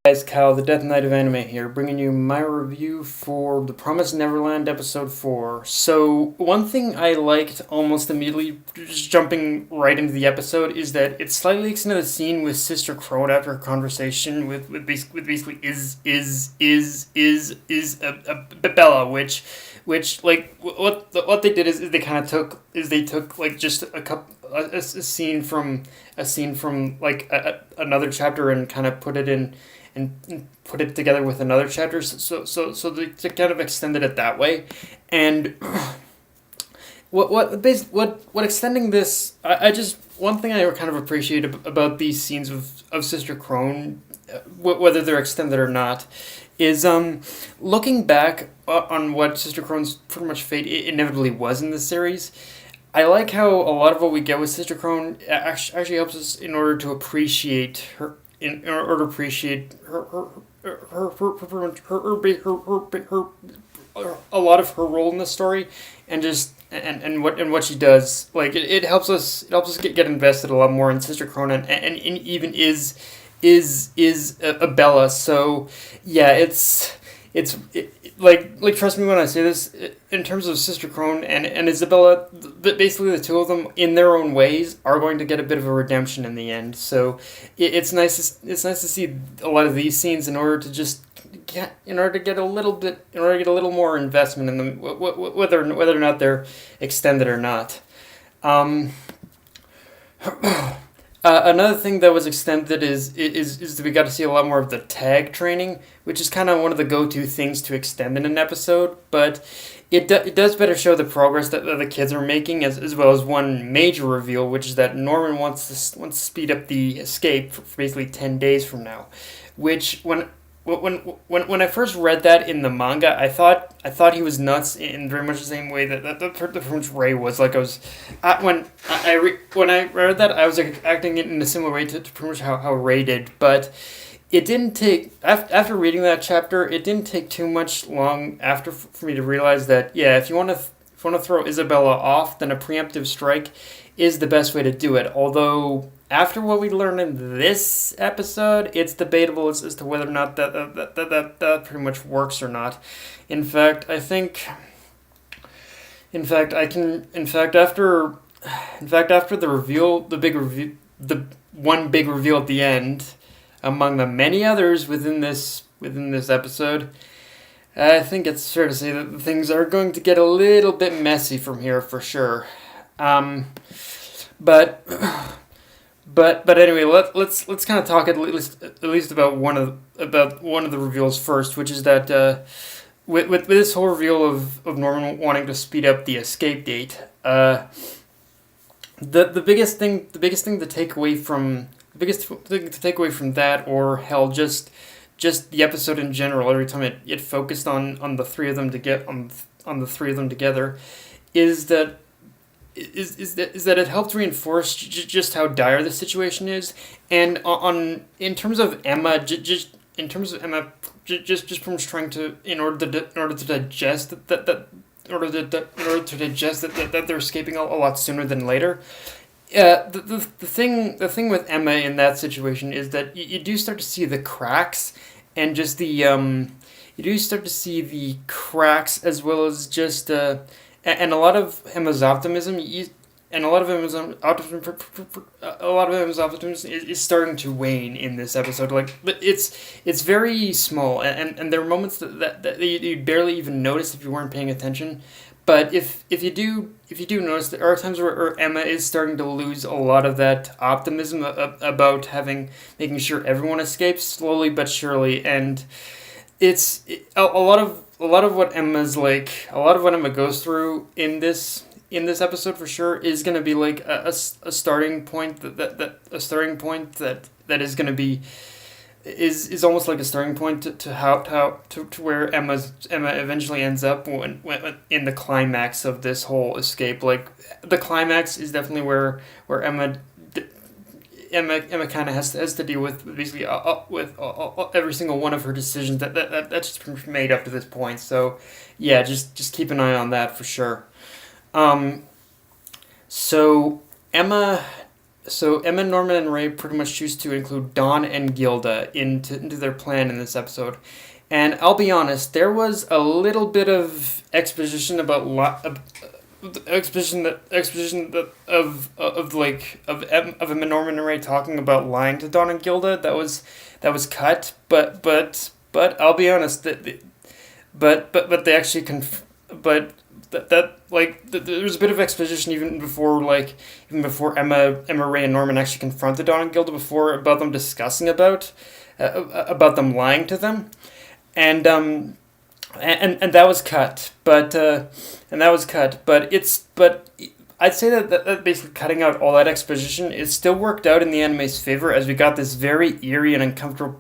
Guys, Kyle, the Death Knight of Anime here, bringing you my review for The Promised Neverland Episode 4. So, one thing I liked almost immediately, just jumping right into the episode, is that it slightly extended the scene with Sister Crone after her conversation with basically Bella, which like what they did is they took like just a scene from like another chapter and kind of put it in and put it together with another chapter, so they kind of extended it that way. And what extending this, I just, one thing I kind of appreciate about these scenes of Sister Crone, whether they're extended or not, is looking back on what Sister Crone's pretty much fate inevitably was in this series. I like how a lot of what we get with Sister Crone actually helps us in order to appreciate her, in order to appreciate her a lot of her role in the story, and just and what she does. Like it helps us get invested a lot more in Sister Crone, and even is a Bella. So yeah, like trust me when I say this. In terms of Sister Crone and Isabella, basically the two of them, in their own ways, are going to get a bit of a redemption in the end. So it's nice to see a lot of these scenes in order to get a little more investment in them, whether or not they're extended or not. Um, Another thing that was extended is that we got to see a lot more of the tag training, which is kind of one of the go-to things to extend in an episode. But it does better show the progress that the kids are making, as well as one major reveal, which is that Norman wants to speed up the escape for basically 10 days from now. Which when I first read that in the manga, I thought he was nuts in very much the same way that the Prince Ray was. Like when I read that, I was acting it in a similar way to pretty much how Ray did. But it didn't take, after reading that chapter, it didn't take too much long after for me to realize that, yeah, if you want to throw Isabella off, then a preemptive strike is the best way to do it. Although after what we learned in this episode, it's debatable as to whether or not that pretty much works or not. In fact, I think. After the reveal, the one big reveal at the end, among the many others within this episode, I think it's fair to say that things are going to get a little bit messy from here for sure. But anyway, let's kind of talk at least about one of the reveals first, which is that with this whole reveal of Norman wanting to speed up the escape date, the biggest thing to take away from that, or hell, just the episode in general, every time it focused on the three of them on the three of them together, is that it helped reinforce just how dire the situation is, and in terms of Emma, just from trying to in order to digest that they're escaping a lot sooner than later. The thing with Emma in that situation is that you do start to see the cracks, and just you do start to see the cracks, as well as just and a lot of Emma's optimism. And a lot of Emma's optimism is starting to wane in this episode. Like, but it's very small, and there are moments that you barely even notice if you weren't paying attention. But if you do notice, there are times where Emma is starting to lose a lot of that optimism about making sure everyone escapes slowly but surely, and a lot of what Emma goes through in this episode for sure is going to be like a starting point that is going to be is almost like a starting point to where Emma eventually ends up when in the climax of this whole escape. Like, the climax is definitely where Emma kind of has to deal with basically with every single one of her decisions that's just made up to this point. So yeah, just keep an eye on that for sure. So Emma So Emma, Norman, and Ray pretty much choose to include Don and Gilda into their plan in this episode. And I'll be honest, there was a little bit of exposition about of Emma, Norman, and Ray talking about lying to Don and Gilda. That was cut, but I'll be honest, but they actually but there was a bit of exposition even before Emma, Ray, and Norman actually confronted Don and Gilda before about them discussing about them lying to them, and and that was cut, but I'd say that basically cutting out all that exposition, it still worked out in the anime's favor as we got this very eerie and uncomfortable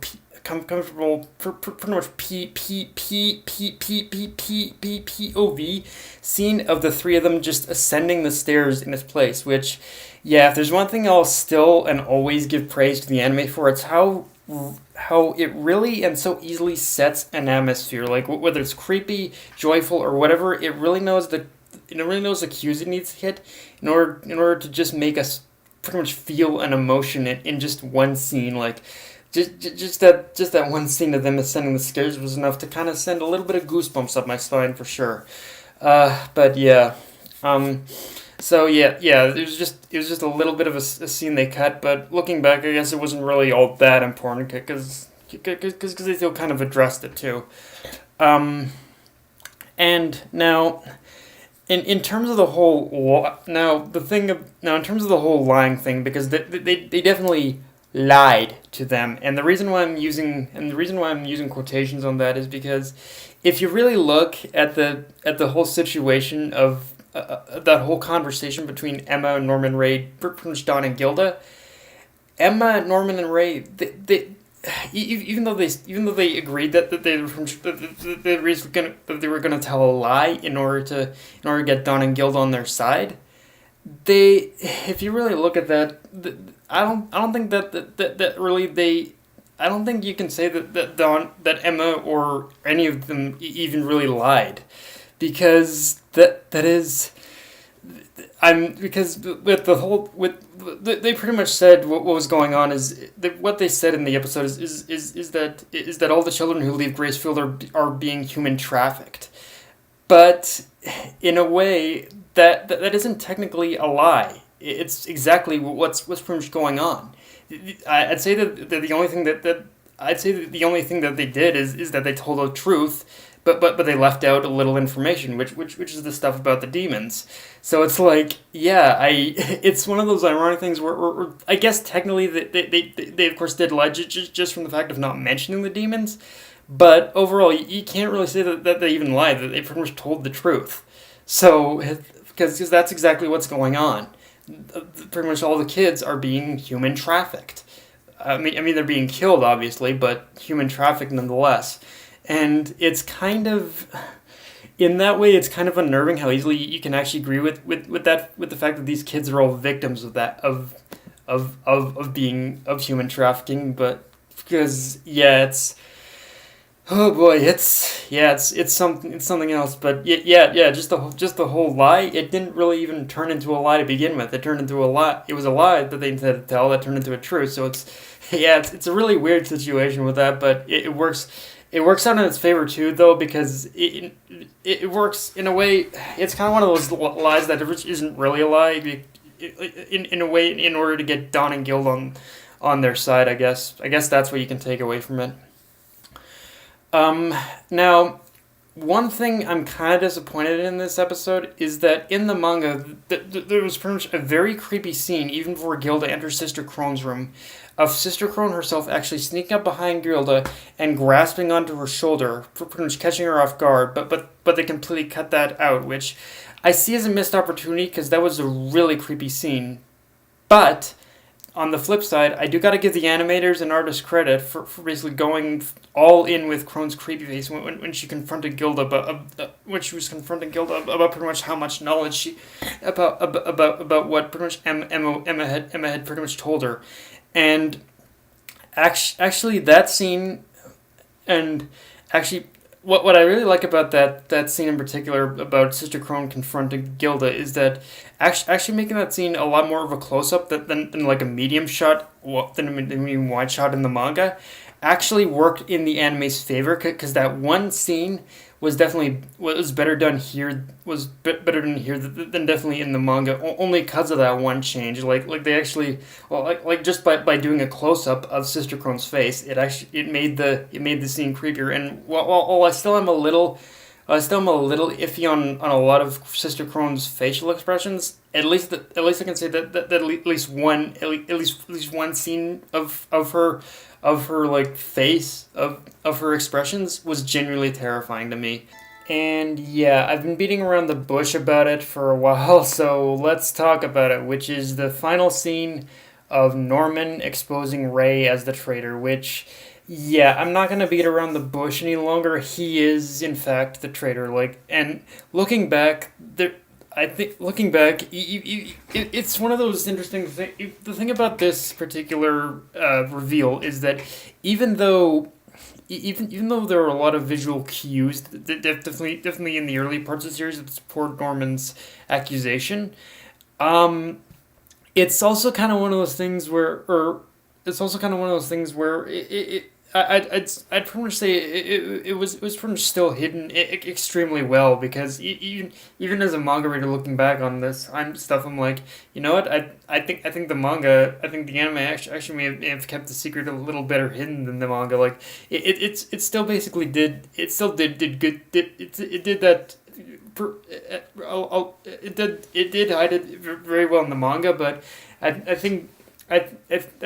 pretty much POV scene of the three of them just ascending the stairs in its place. Which, yeah, if there's one thing I'll still and always give praise to the anime for, it's how it really and so easily sets an atmosphere. Like whether it's creepy, joyful, or whatever, it really knows the cues it needs to hit in order to just make us pretty much feel an emotion in just one scene. Like just that one scene of them ascending the stairs was enough to kind of send a little bit of goosebumps up my spine for sure. But yeah, so yeah, it was just a little bit of a scene they cut. But looking back, I guess it wasn't really all that important because they still kind of addressed it too. And now, in terms of the whole in terms of the whole lying thing, because they definitely lied to them, and the reason why I'm using quotations on that is because if you really look at the whole situation of that whole conversation between Emma, Norman, Ray, Don, and Gilda, Emma, Norman, and Ray, they even though they agreed that they were gonna tell a lie in order to get Don and Gilda on their side, if you really look at that, I don't think that really I don't think you can say that Emma or any of them even really lied, because because they pretty much said what was going on is what they said in the episode is that all the children who leave Gracefield are being human trafficked, but in a way that isn't technically a lie. It's exactly what's pretty much going on. I'd say that the only thing that they did is that they told the truth, but they left out a little information, which is the stuff about the demons. So it's like, yeah, it's one of those ironic things where I guess technically they of course did lie just from the fact of not mentioning the demons, but overall you can't really say that they even lied, that they pretty much told the truth. So because that's exactly what's going on. Pretty much all the kids are being human trafficked. I mean they're being killed obviously, but human trafficked nonetheless. And it's kind of, in that way, it's kind of unnerving how easily you can actually agree with the fact that these kids are all victims of that of human trafficking. But because it's something else. But just the whole lie. It didn't really even turn into a lie to begin with. It turned into a lie. It was a lie that they intended to tell that turned into a truth. So it's a really weird situation with that, but it works. It works out in its favor too, though, because it works in a way. It's kind of one of those lies that isn't really a lie. In a way, in order to get Don and Gilda on their side, I guess that's what you can take away from it. Now, one thing I'm kind of disappointed in this episode is that in the manga, there was pretty much a very creepy scene, even before Gilda enters Sister Krone's room, of Sister Krone herself actually sneaking up behind Gilda and grasping onto her shoulder, pretty much catching her off guard, but they completely cut that out, which I see as a missed opportunity because that was a really creepy scene. But on the flip side, I do got to give the animators and artists credit for basically going all in with Krone's creepy face when she confronted Gilda, when she was confronting Gilda about pretty much how much knowledge she about what pretty much Emma had pretty much told her, and actually that scene, and actually what I really like about that scene in particular about Sister Crone confronting Gilda is that actually making that scene a lot more of a close up than like a medium shot than a medium wide shot in the manga actually worked in the anime's favor because that one scene was better done here better done here than definitely in the manga only because of that one change like they actually well like just by doing a close up of Sister Crone's face it made the scene creepier and while I still am a little iffy on a lot of Sister Crone's facial expressions. At least I can say that at least one scene of her like face of her expressions was genuinely terrifying to me. And yeah, I've been beating around the bush about it for a while, so let's talk about it, which is the final scene of Norman exposing Ray as the traitor, which yeah, I'm not gonna beat around the bush any longer. He is, in fact, the traitor. Like, and looking back, I think looking back, it's one of those interesting things. The thing about this particular reveal is that even though. Even though there are a lot of visual cues, definitely in the early parts of the series that support Norman's accusation, it's also kind of one of those things where I'd pretty much say it was pretty much still hidden extremely well because even as a manga reader looking back on this I'm like, you know what, I think the anime actually may have kept the secret a little better hidden than the manga. Like it still basically did good it did that. It did hide it very well in the manga, but I think I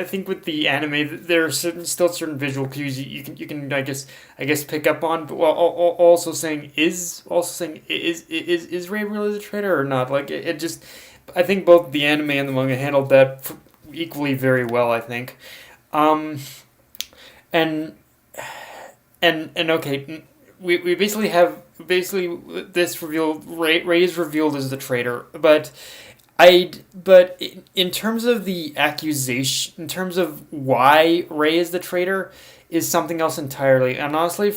think with the anime there are still certain visual cues you can I guess pick up on, but while also saying is Ray really the traitor or not? Like it just I think both the anime and the manga handled that equally very well. I think, and okay, we basically have this reveal. Ray is revealed as the traitor, but in terms of the accusation, in terms of why Ray is the traitor, is something else entirely. And honestly,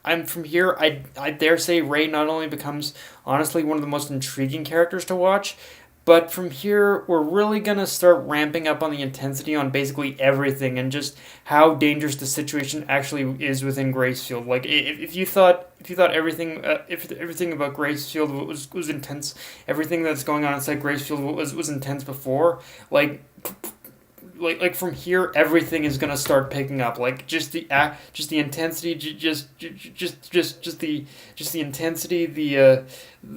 I dare say Ray not only becomes honestly one of the most intriguing characters to watch, but from here we're really gonna start ramping up on the intensity on basically everything and just how dangerous the situation actually is within Gracefield. Like if you thought everything if everything about Gracefield was intense, everything that's going on inside Gracefield was intense before, like from here everything is gonna start picking up. Like just the intensity, just the intensity, the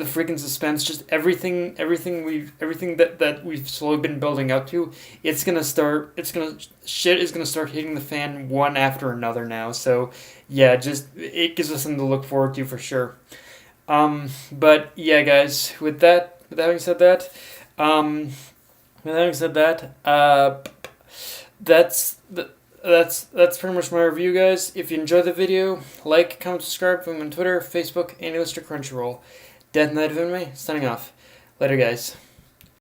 freaking suspense, just everything that we've slowly been building up to. Shit is gonna start hitting the fan one after another now. So yeah, just it gives us something to look forward to for sure. But yeah, guys, with having said that, that's pretty much my review, guys. If you enjoyed the video, like, comment, subscribe. I'm on Twitter, Facebook, and Crunchyroll. Death Knight of Anime, signing off. Later, guys.